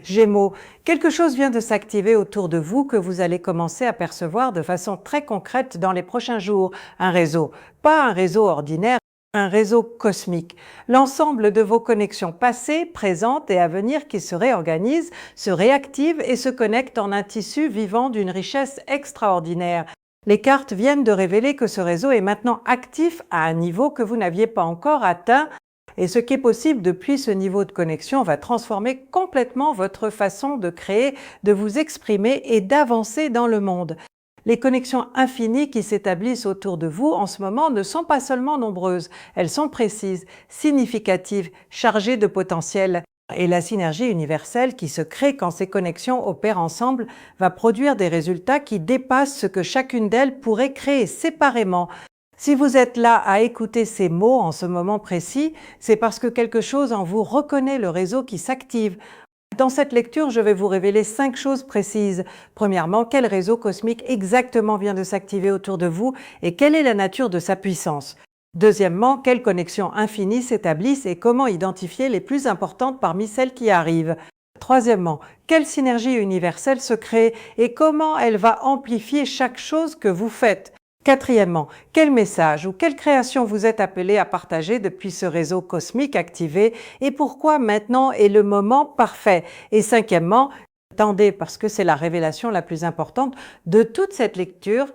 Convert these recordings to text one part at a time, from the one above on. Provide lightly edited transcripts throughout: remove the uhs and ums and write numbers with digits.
Gémeaux, quelque chose vient de s'activer autour de vous que vous allez commencer à percevoir de façon très concrète dans les prochains jours. Un réseau, pas un réseau ordinaire, un réseau cosmique. L'ensemble de vos connexions passées, présentes et à venir qui se réorganisent, se réactivent et se connectent en un tissu vivant d'une richesse extraordinaire. Les cartes viennent de révéler que ce réseau est maintenant actif à un niveau que vous n'aviez pas encore atteint. Et ce qui est possible depuis ce niveau de connexion va transformer complètement votre façon de créer, de vous exprimer et d'avancer dans le monde. Les connexions infinies qui s'établissent autour de vous en ce moment ne sont pas seulement nombreuses, elles sont précises, significatives, chargées de potentiel. Et la synergie universelle qui se crée quand ces connexions opèrent ensemble va produire des résultats qui dépassent ce que chacune d'elles pourrait créer séparément. Si vous êtes là à écouter ces mots en ce moment précis, c'est parce que quelque chose en vous reconnaît le réseau qui s'active. Dans cette lecture, je vais vous révéler 5 choses précises. Premièrement, quel réseau cosmique exactement vient de s'activer autour de vous et quelle est la nature de sa puissance. Deuxièmement, quelles connexions infinies s'établissent et comment identifier les plus importantes parmi celles qui arrivent. Troisièmement, quelle synergie universelle se crée et comment elle va amplifier chaque chose que vous faites. Quatrièmement, quel message ou quelle création vous êtes appelé à partager depuis ce réseau cosmique activé et pourquoi maintenant est le moment parfait. Et cinquièmement, attendez parce que c'est la révélation la plus importante de toute cette lecture,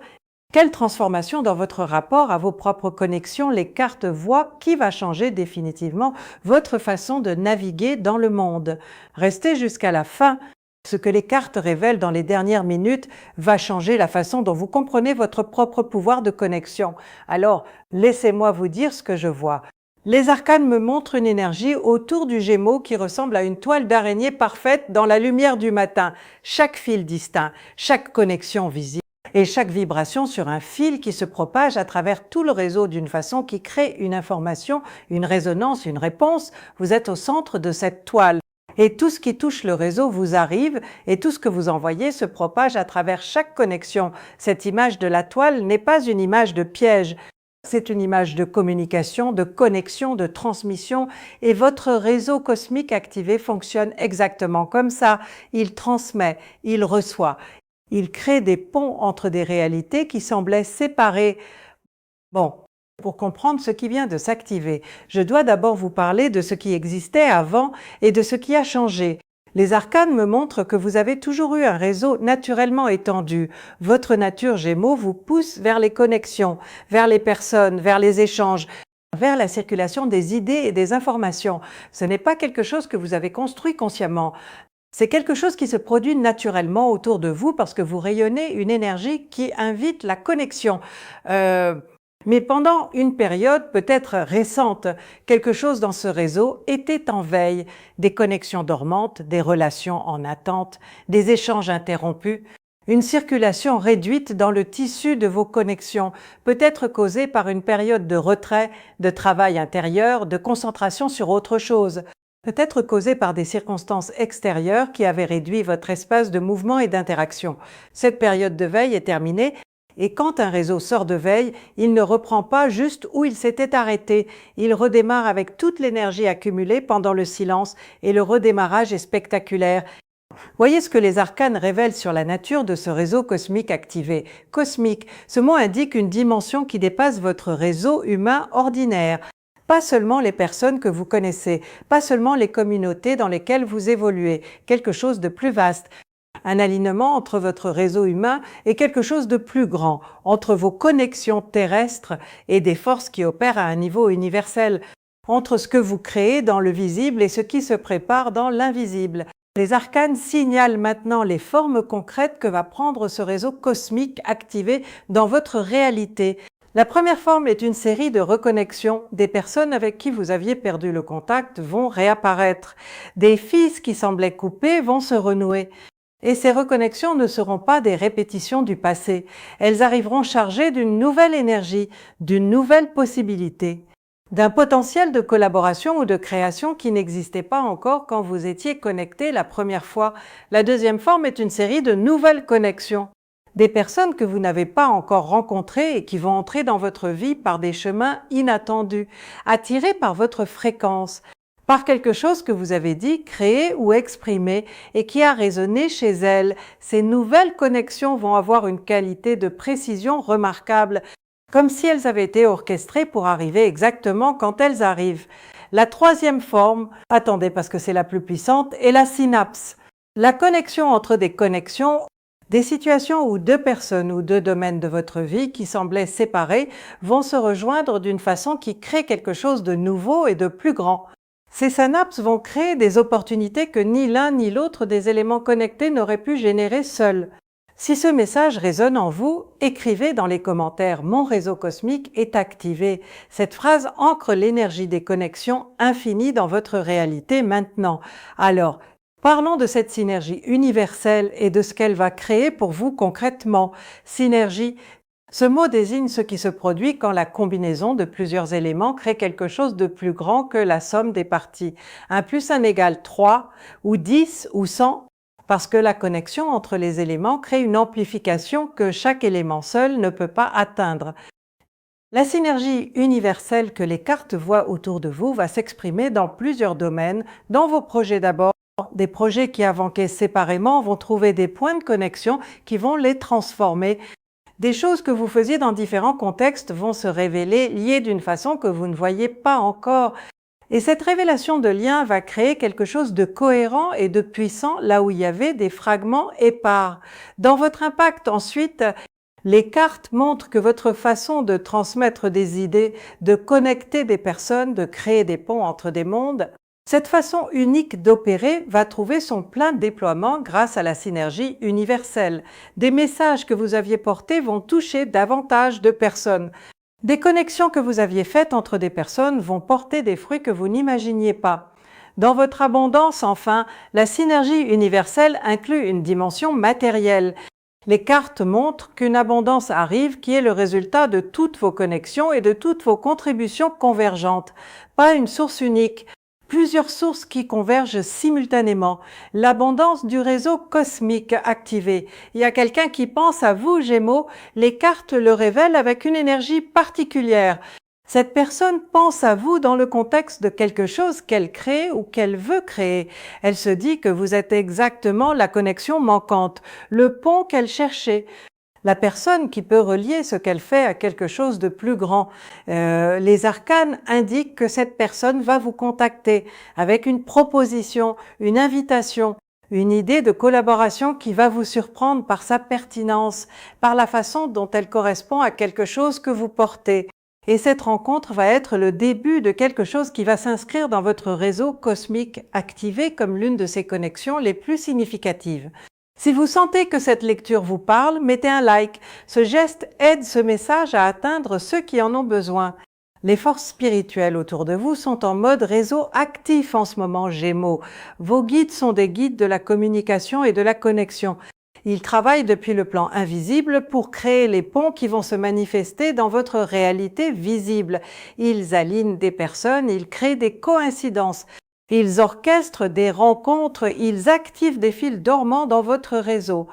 quelle transformation dans votre rapport à vos propres connexions les cartes voient qui va changer définitivement votre façon de naviguer dans le monde. Restez jusqu'à la fin. Ce que les cartes révèlent dans les dernières minutes va changer la façon dont vous comprenez votre propre pouvoir de connexion. Alors, laissez-moi vous dire ce que je vois. Les arcanes me montrent une énergie autour du Gémeaux qui ressemble à une toile d'araignée parfaite dans la lumière du matin. Chaque fil distinct, chaque connexion visible et chaque vibration sur un fil qui se propage à travers tout le réseau d'une façon qui crée une information, une résonance, une réponse. Vous êtes au centre de cette toile. Et tout ce qui touche le réseau vous arrive et tout ce que vous envoyez se propage à travers chaque connexion. Cette image de la toile n'est pas une image de piège, c'est une image de communication, de connexion, de transmission et votre réseau cosmique activé fonctionne exactement comme ça. Il transmet, il reçoit, il crée des ponts entre des réalités qui semblaient séparées. Bon. Pour comprendre ce qui vient de s'activer, je dois d'abord vous parler de ce qui existait avant et de ce qui a changé. Les arcanes me montrent que vous avez toujours eu un réseau naturellement étendu. Votre nature Gémeaux vous pousse vers les connexions, vers les personnes, vers les échanges, vers la circulation des idées et des informations. Ce n'est pas quelque chose que vous avez construit consciemment. C'est quelque chose qui se produit naturellement autour de vous parce que vous rayonnez une énergie qui invite la connexion. Mais pendant une période peut-être récente, quelque chose dans ce réseau était en veille, des connexions dormantes, des relations en attente, des échanges interrompus, une circulation réduite dans le tissu de vos connexions, peut-être causée par une période de retrait, de travail intérieur, de concentration sur autre chose, peut-être causée par des circonstances extérieures qui avaient réduit votre espace de mouvement et d'interaction. Cette période de veille est terminée. Et quand un réseau sort de veille, il ne reprend pas juste où il s'était arrêté. Il redémarre avec toute l'énergie accumulée pendant le silence et le redémarrage est spectaculaire. Voyez ce que les arcanes révèlent sur la nature de ce réseau cosmique activé. Cosmique, ce mot indique une dimension qui dépasse votre réseau humain ordinaire. Pas seulement les personnes que vous connaissez, pas seulement les communautés dans lesquelles vous évoluez, quelque chose de plus vaste. Un alignement entre votre réseau humain et quelque chose de plus grand, entre vos connexions terrestres et des forces qui opèrent à un niveau universel, entre ce que vous créez dans le visible et ce qui se prépare dans l'invisible. Les arcanes signalent maintenant les formes concrètes que va prendre ce réseau cosmique activé dans votre réalité. La première forme est une série de reconnexions. Des personnes avec qui vous aviez perdu le contact vont réapparaître. Des fils qui semblaient coupés vont se renouer. Et ces reconnexions ne seront pas des répétitions du passé. Elles arriveront chargées d'une nouvelle énergie, d'une nouvelle possibilité, d'un potentiel de collaboration ou de création qui n'existait pas encore quand vous étiez connectés la première fois. La deuxième forme est une série de nouvelles connexions. Des personnes que vous n'avez pas encore rencontrées et qui vont entrer dans votre vie par des chemins inattendus, attirées par votre fréquence, par quelque chose que vous avez dit, créé ou exprimé et qui a résonné chez elle. Ces nouvelles connexions vont avoir une qualité de précision remarquable, comme si elles avaient été orchestrées pour arriver exactement quand elles arrivent. La troisième forme, attendez parce que c'est la plus puissante, est la synapse. La connexion entre des connexions, des situations où deux personnes ou deux domaines de votre vie qui semblaient séparés vont se rejoindre d'une façon qui crée quelque chose de nouveau et de plus grand. Ces synapses vont créer des opportunités que ni l'un ni l'autre des éléments connectés n'auraient pu générer seuls. Si ce message résonne en vous, écrivez dans les commentaires « Mon réseau cosmique est activé ». Cette phrase ancre l'énergie des connexions infinies dans votre réalité maintenant. Alors, parlons de cette synergie universelle et de ce qu'elle va créer pour vous concrètement. Synergie, ce mot désigne ce qui se produit quand la combinaison de plusieurs éléments crée quelque chose de plus grand que la somme des parties. 1 + 1 = 3, ou 10, ou 100, parce que la connexion entre les éléments crée une amplification que chaque élément seul ne peut pas atteindre. La synergie universelle que les cartes voient autour de vous va s'exprimer dans plusieurs domaines, dans vos projets d'abord. Des projets qui avançaient séparément vont trouver des points de connexion qui vont les transformer. Des choses que vous faisiez dans différents contextes vont se révéler liées d'une façon que vous ne voyez pas encore. Et cette révélation de lien va créer quelque chose de cohérent et de puissant là où il y avait des fragments épars. Dans votre impact ensuite, les cartes montrent que votre façon de transmettre des idées, de connecter des personnes, de créer des ponts entre des mondes, cette façon unique d'opérer va trouver son plein déploiement grâce à la synergie universelle. Des messages que vous aviez portés vont toucher davantage de personnes. Des connexions que vous aviez faites entre des personnes vont porter des fruits que vous n'imaginiez pas. Dans votre abondance, enfin, la synergie universelle inclut une dimension matérielle. Les cartes montrent qu'une abondance arrive qui est le résultat de toutes vos connexions et de toutes vos contributions convergentes. Pas une source unique. Plusieurs sources qui convergent simultanément. L'abondance du réseau cosmique activé. Il y a quelqu'un qui pense à vous, Gémeaux, les cartes le révèlent avec une énergie particulière. Cette personne pense à vous dans le contexte de quelque chose qu'elle crée ou qu'elle veut créer. Elle se dit que vous êtes exactement la connexion manquante, le pont qu'elle cherchait. La personne qui peut relier ce qu'elle fait à quelque chose de plus grand. Les arcanes indiquent que cette personne va vous contacter avec une proposition, une invitation, une idée de collaboration qui va vous surprendre par sa pertinence, par la façon dont elle correspond à quelque chose que vous portez. Et cette rencontre va être le début de quelque chose qui va s'inscrire dans votre réseau cosmique activé comme l'une de ses connexions les plus significatives. Si vous sentez que cette lecture vous parle, mettez un like. Ce geste aide ce message à atteindre ceux qui en ont besoin. Les forces spirituelles autour de vous sont en mode réseau actif en ce moment, Gémeaux. Vos guides sont des guides de la communication et de la connexion. Ils travaillent depuis le plan invisible pour créer les ponts qui vont se manifester dans votre réalité visible. Ils alignent des personnes, ils créent des coïncidences. Ils orchestrent des rencontres, ils activent des fils dormants dans votre réseau.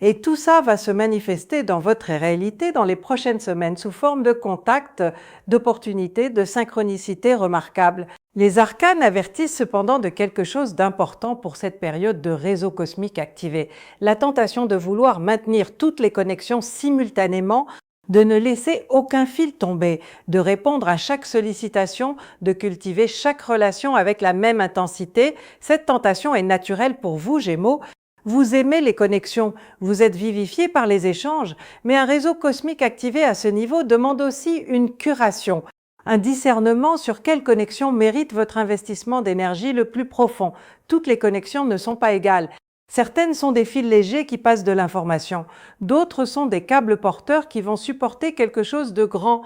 Et tout ça va se manifester dans votre réalité dans les prochaines semaines sous forme de contacts, d'opportunités, de synchronicités remarquables. Les arcanes avertissent cependant de quelque chose d'important pour cette période de réseau cosmique activé. La tentation de vouloir maintenir toutes les connexions simultanément, de ne laisser aucun fil tomber, de répondre à chaque sollicitation, de cultiver chaque relation avec la même intensité. Cette tentation est naturelle pour vous, Gémeaux. Vous aimez les connexions, vous êtes vivifié par les échanges, mais un réseau cosmique activé à ce niveau demande aussi une curation, un discernement sur quelle connexion mérite votre investissement d'énergie le plus profond. Toutes les connexions ne sont pas égales. Certaines sont des fils légers qui passent de l'information, d'autres sont des câbles porteurs qui vont supporter quelque chose de grand.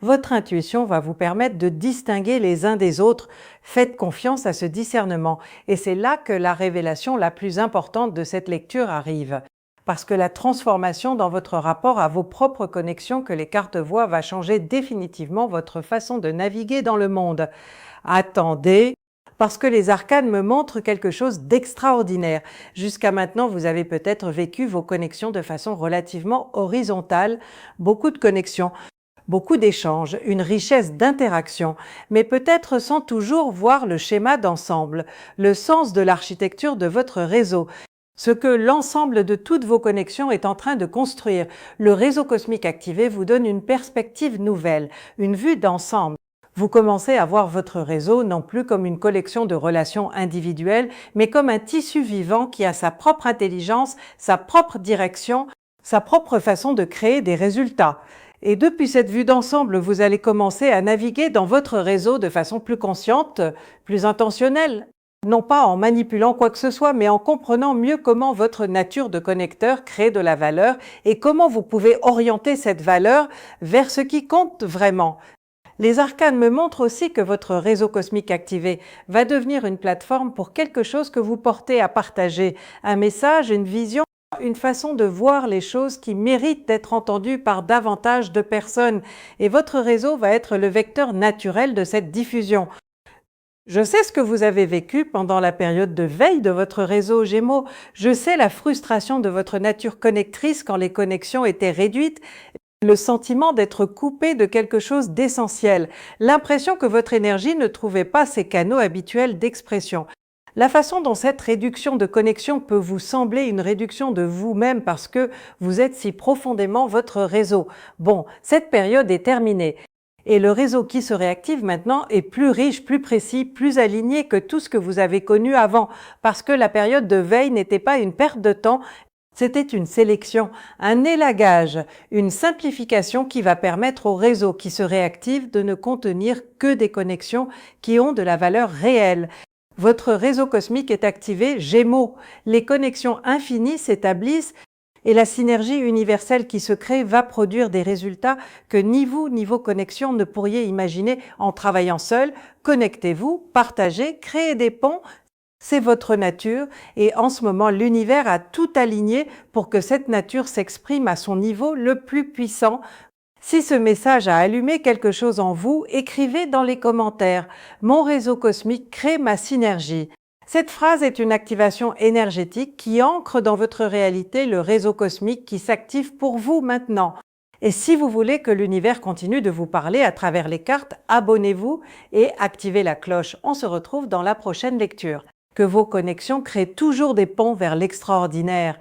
Votre intuition va vous permettre de distinguer les uns des autres. Faites confiance à ce discernement et c'est là que la révélation la plus importante de cette lecture arrive. Parce que la transformation dans votre rapport à vos propres connexions que les cartes voient va changer définitivement votre façon de naviguer dans le monde. Attendez, parce que les arcanes me montrent quelque chose d'extraordinaire. Jusqu'à maintenant, vous avez peut-être vécu vos connexions de façon relativement horizontale, beaucoup de connexions. beaucoup d'échanges, une richesse d'interaction, mais peut-être sans toujours voir le schéma d'ensemble, le sens de l'architecture de votre réseau, ce que l'ensemble de toutes vos connexions est en train de construire. Le réseau cosmique activé vous donne une perspective nouvelle, une vue d'ensemble. Vous commencez à voir votre réseau non plus comme une collection de relations individuelles, mais comme un tissu vivant qui a sa propre intelligence, sa propre direction, sa propre façon de créer des résultats. Et depuis cette vue d'ensemble, vous allez commencer à naviguer dans votre réseau de façon plus consciente, plus intentionnelle. Non pas en manipulant quoi que ce soit, mais en comprenant mieux comment votre nature de connecteur crée de la valeur et comment vous pouvez orienter cette valeur vers ce qui compte vraiment. Les arcanes me montrent aussi que votre réseau cosmique activé va devenir une plateforme pour quelque chose que vous portez à partager, un message, une vision, une façon de voir les choses qui méritent d'être entendues par davantage de personnes. Et votre réseau va être le vecteur naturel de cette diffusion. Je sais ce que vous avez vécu pendant la période de veille de votre réseau Gémeaux. Je sais la frustration de votre nature connectrice quand les connexions étaient réduites, le sentiment d'être coupé de quelque chose d'essentiel, l'impression que votre énergie ne trouvait pas ses canaux habituels d'expression. La façon dont cette réduction de connexion peut vous sembler une réduction de vous-même parce que vous êtes si profondément votre réseau. Bon, cette période est terminée. Et le réseau qui se réactive maintenant est plus riche, plus précis, plus aligné que tout ce que vous avez connu avant, parce que la période de veille n'était pas une perte de temps, c'était une sélection, un élagage, une simplification qui va permettre au réseau qui se réactive de ne contenir que des connexions qui ont de la valeur réelle. Votre réseau cosmique est activé Gémeaux. Les connexions infinies s'établissent et la synergie universelle qui se crée va produire des résultats que ni vous ni vos connexions ne pourriez imaginer en travaillant seul. Connectez-vous, partagez, créez des ponts. C'est votre nature et en ce moment, l'univers a tout aligné pour que cette nature s'exprime à son niveau le plus puissant. Si ce message a allumé quelque chose en vous, écrivez dans les commentaires « Mon réseau cosmique crée ma synergie ». Cette phrase est une activation énergétique qui ancre dans votre réalité le réseau cosmique qui s'active pour vous maintenant. Et si vous voulez que l'univers continue de vous parler à travers les cartes, abonnez-vous et activez la cloche. On se retrouve dans la prochaine lecture. Que vos connexions créent toujours des ponts vers l'extraordinaire.